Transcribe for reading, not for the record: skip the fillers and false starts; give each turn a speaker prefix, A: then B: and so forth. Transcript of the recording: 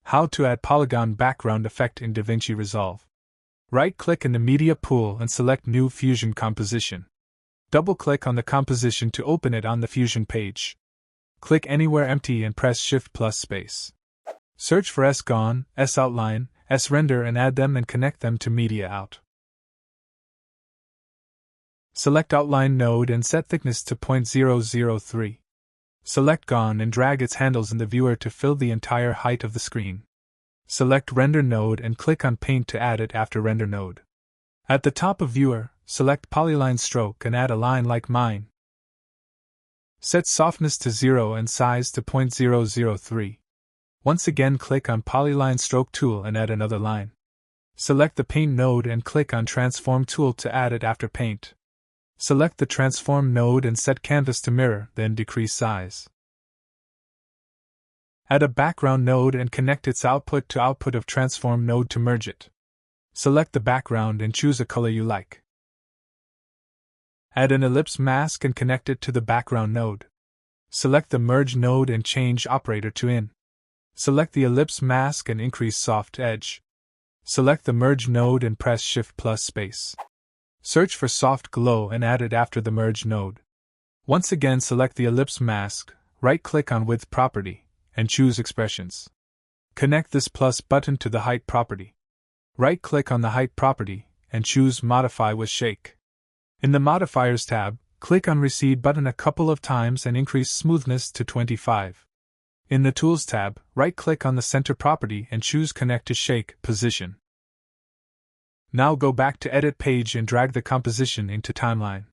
A: How to add polygon background effect in Davinci Resolve. Right-click in the media pool and select New Fusion Composition. Double-click on the composition to open it on the Fusion page. Click anywhere empty and press Shift plus space. Search for NGon, Outline, Render and add them and connect them to Media Out. Select Outline node and set thickness to 0.003. Select NGon and drag its handles in the viewer to fill the entire height of the screen. Select Render node and click on Paint to add it after Render node. At the top of Viewer, select Polyline Stroke and add a line like mine. Set softness to 0 and size to 0.003. Once again click on Polyline Stroke tool and add another line. Select the Paint node and click on Transform tool to add it after Paint. Select the Transform node and set Canvas to mirror, then decrease size. Add a background node and connect its output to output of Transform node to merge it. Select the background and choose a color you like. Add an ellipse mask and connect it to the background node. Select the Merge node and change operator to In. Select the ellipse mask and increase soft edge. Select the Merge node and press Shift plus space. Search for Soft Glow and add it after the Merge node. Once again select the ellipse mask, right-click on Width property, and choose Expressions. Connect this plus button to the Height property. Right-click on the Height property, and choose Modify with Shake. In the Modifiers tab, click on Recede button a couple of times and increase smoothness to 25. In the Tools tab, right-click on the Center property and choose Connect to Shake Position. Now go back to Edit page and drag the composition into Timeline.